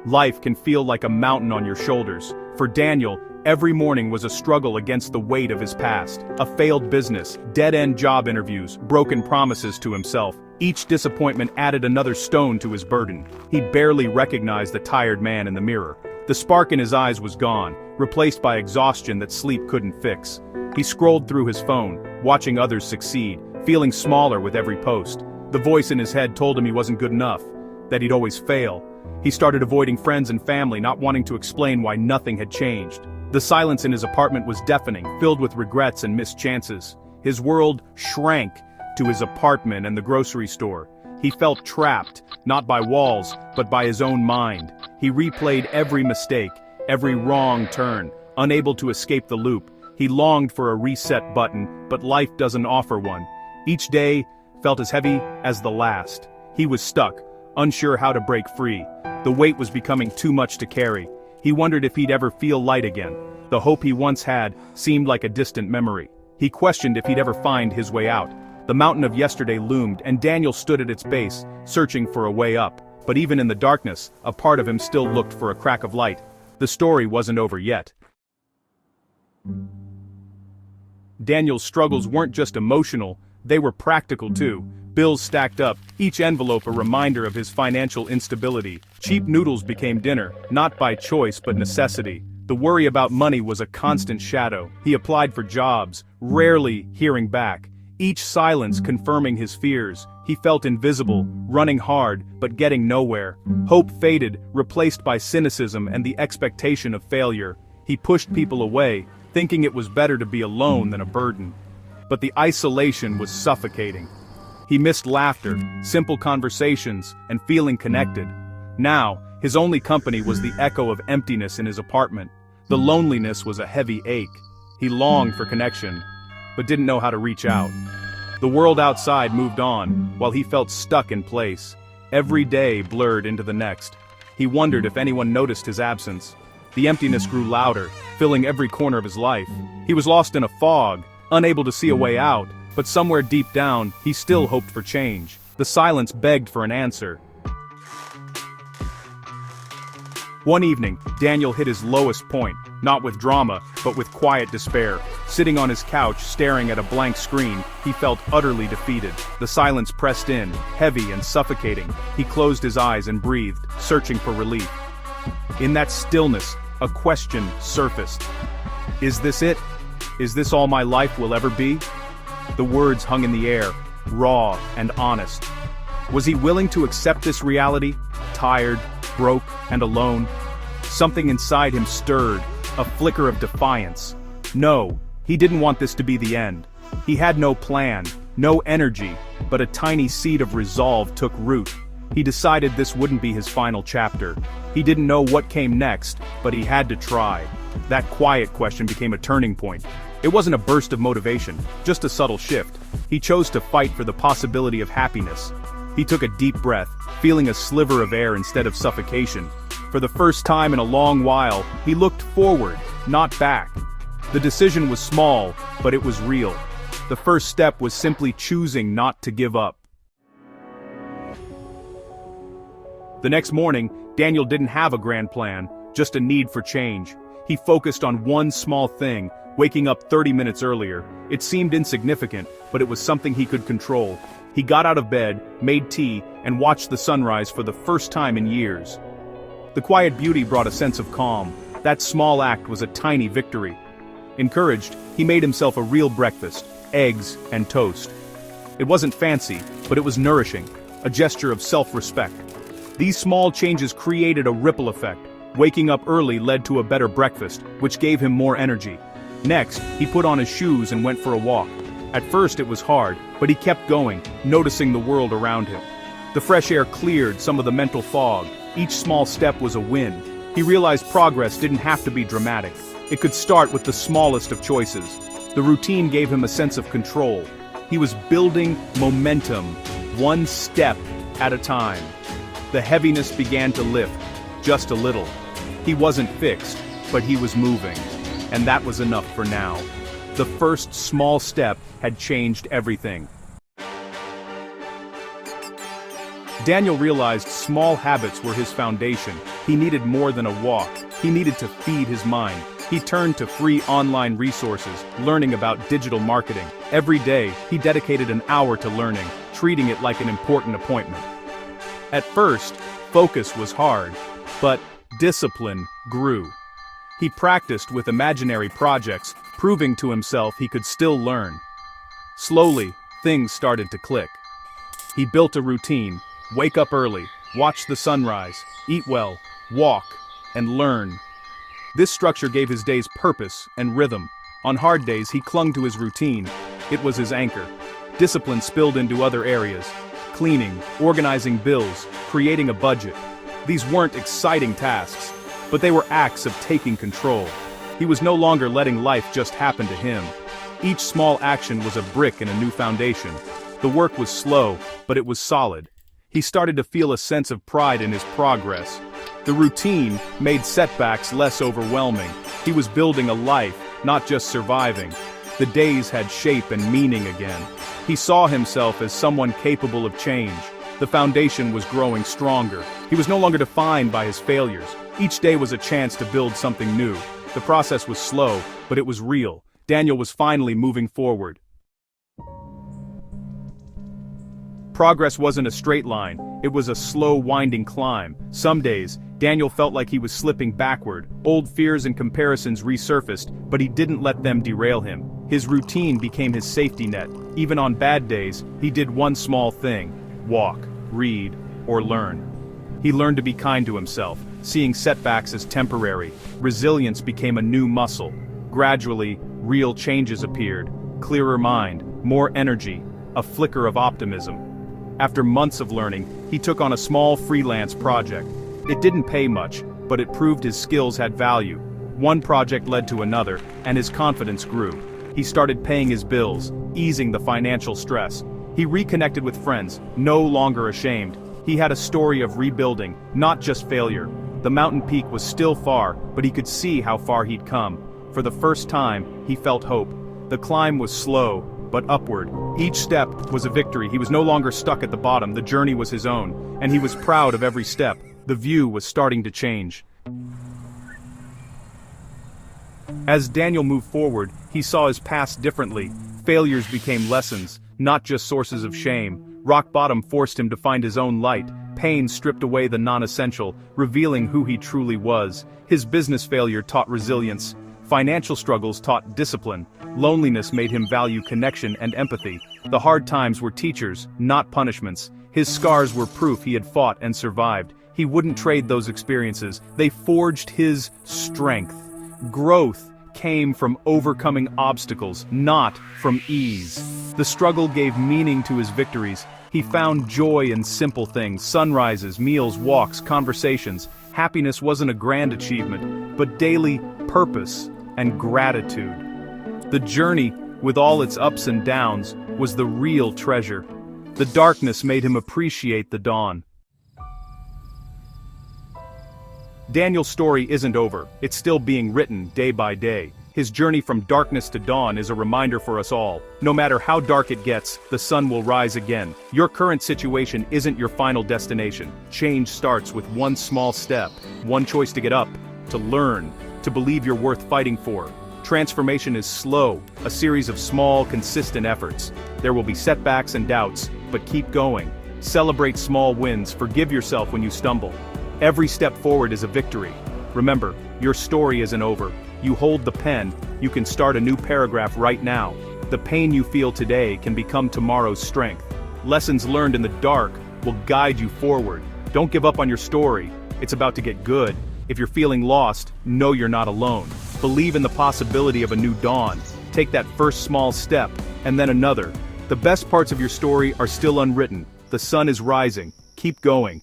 Life can feel like a mountain on your shoulders. For Daniel, every morning was a struggle against the weight of his past. A failed business, dead-end job interviews, broken promises to himself. Each disappointment added another stone to his burden. He barely recognized the tired man in the mirror. The spark in his eyes was gone, replaced by exhaustion that sleep couldn't fix. He scrolled through his phone, watching others succeed, feeling smaller with every post. The voice in his head told him he wasn't good enough, that he'd always fail. He started avoiding friends and family, not wanting to explain why nothing had changed. The silence in his apartment was deafening, filled with regrets and missed chances. His world shrank to his apartment and the grocery store. He felt trapped, not by walls, but by his own mind. He replayed every mistake, every wrong turn, unable to escape the loop. He longed for a reset button, but life doesn't offer one. Each day felt as heavy as the last. He was stuck, unsure how to break free. The weight was becoming too much to carry. He wondered if he'd ever feel light again. The hope he once had seemed like a distant memory. He questioned if he'd ever find his way out. The mountain of yesterday loomed, and Daniel stood at its base, searching for a way up. But even in the darkness, a part of him still looked for a crack of light. The story wasn't over yet. Daniel's struggles weren't just emotional, they were practical too. Bills stacked up, each envelope a reminder of his financial instability. Cheap noodles became dinner, not by choice but necessity. The worry about money was a constant shadow. He applied for jobs, rarely hearing back. Each silence confirming his fears. He felt invisible, running hard, but getting nowhere. Hope faded, replaced by cynicism and the expectation of failure. He pushed people away, thinking it was better to be alone than a burden. But the isolation was suffocating. He missed laughter, simple conversations, and feeling connected. Now, his only company was the echo of emptiness in his apartment. The loneliness was a heavy ache. He longed for connection, but didn't know how to reach out. The world outside moved on, while he felt stuck in place. Every day blurred into the next. He wondered if anyone noticed his absence. The emptiness grew louder, filling every corner of his life. He was lost in a fog, unable to see a way out, but somewhere deep down, he still hoped for change. The silence begged for an answer. One evening, Daniel hit his lowest point, not with drama, but with quiet despair. Sitting on his couch, staring at a blank screen, he felt utterly defeated. The silence pressed in, heavy and suffocating. He closed his eyes and breathed, searching for relief. In that stillness, a question surfaced. Is this it? Is this all my life will ever be? The words hung in the air, raw and honest. Was he willing to accept this reality? Tired, broke, and alone? Something inside him stirred, a flicker of defiance. No, he didn't want this to be the end. He had no plan, no energy, but a tiny seed of resolve took root. He decided this wouldn't be his final chapter. He didn't know what came next, but he had to try. That quiet question became a turning point. It wasn't a burst of motivation, just a subtle shift. He chose to fight for the possibility of happiness. He took a deep breath, feeling a sliver of air instead of suffocation. For the first time in a long while, he looked forward, not back. The decision was small, but it was real. The first step was simply choosing not to give up. The next morning, Daniel didn't have a grand plan, just a need for change. He focused on one small thing, waking up 30 minutes earlier. It seemed insignificant, but it was something he could control. He got out of bed, made tea, and watched the sunrise for the first time in years. The quiet beauty brought a sense of calm. That small act was a tiny victory. Encouraged, he made himself a real breakfast, eggs and toast. It wasn't fancy, but it was nourishing, a gesture of self-respect. These small changes created a ripple effect. Waking up early led to a better breakfast, which gave him more energy. Next, he put on his shoes and went for a walk. At first it was hard, but he kept going, noticing the world around him. The fresh air cleared some of the mental fog. Each small step was a win. He realized progress didn't have to be dramatic. It could start with the smallest of choices. The routine gave him a sense of control. He was building momentum, one step at a time. The heaviness began to lift, just a little. He wasn't fixed, but he was moving. And that was enough for now. The first small step had changed everything. Daniel realized small habits were his foundation. He needed more than a walk. He needed to feed his mind. He turned to free online resources, learning about digital marketing. Every day, he dedicated an hour to learning, treating it like an important appointment. At first, focus was hard, but discipline grew. He practiced with imaginary projects, proving to himself he could still learn. Slowly, things started to click. He built a routine: wake up early, watch the sunrise, eat well, walk, and learn. This structure gave his days purpose and rhythm. On hard days, he clung to his routine. It was his anchor. Discipline spilled into other areas: cleaning, organizing bills, creating a budget. These weren't exciting tasks, but they were acts of taking control. He was no longer letting life just happen to him. Each small action was a brick in a new foundation. The work was slow, but it was solid. He started to feel a sense of pride in his progress. The routine made setbacks less overwhelming. He was building a life, not just surviving. The days had shape and meaning again. He saw himself as someone capable of change. The foundation was growing stronger. He was no longer defined by his failures. Each day was a chance to build something new. The process was slow, but it was real. Daniel was finally moving forward. Progress wasn't a straight line, it was a slow, winding climb. Some days, Daniel felt like he was slipping backward. Old fears and comparisons resurfaced, but he didn't let them derail him. His routine became his safety net. Even on bad days, he did one small thing: walk, read, or learn. He learned to be kind to himself, seeing setbacks as temporary. Resilience became a new muscle. Gradually, real changes appeared: clearer mind, more energy, a flicker of optimism. After months of learning, he took on a small freelance project. It didn't pay much, but it proved his skills had value. One project led to another, and his confidence grew. He started paying his bills, easing the financial stress. He reconnected with friends, no longer ashamed. He had a story of rebuilding, not just failure. The mountain peak was still far, but he could see how far he'd come. For the first time, he felt hope. The climb was slow, but upward. Each step was a victory. He was no longer stuck at the bottom. The journey was his own, and he was proud of every step. The view was starting to change. As Daniel moved forward, he saw his past differently. Failures became lessons, not just sources of shame. Rock bottom forced him to find his own light. Pain stripped away the non-essential, revealing who he truly was. His business failure taught resilience. Financial struggles taught discipline. Loneliness made him value connection and empathy. The hard times were teachers, not punishments. His scars were proof he had fought and survived. He wouldn't trade those experiences. They forged his strength. Growth came from overcoming obstacles, not from ease. The struggle gave meaning to his victories. He found joy in simple things: sunrises, meals, walks, conversations. Happiness wasn't a grand achievement, but daily purpose and gratitude. The journey, with all its ups and downs, was the real treasure. The darkness made him appreciate the dawn. Daniel's story isn't over. It's still being written day by day. His journey from darkness to dawn is a reminder for us all. No matter how dark it gets, the sun will rise again. Your current situation isn't your final destination. Change starts with one small step, one choice to get up, to learn, to believe you're worth fighting for. Transformation is slow, a series of small, consistent efforts. There will be setbacks and doubts, but keep going. Celebrate small wins, forgive yourself when you stumble. Every step forward is a victory. Remember, your story isn't over. You hold the pen, you can start a new paragraph right now. The pain you feel today can become tomorrow's strength. Lessons learned in the dark will guide you forward. Don't give up on your story. It's about to get good. If you're feeling lost, know you're not alone. Believe in the possibility of a new dawn. Take that first small step, and then another. The best parts of your story are still unwritten. The sun is rising. Keep going.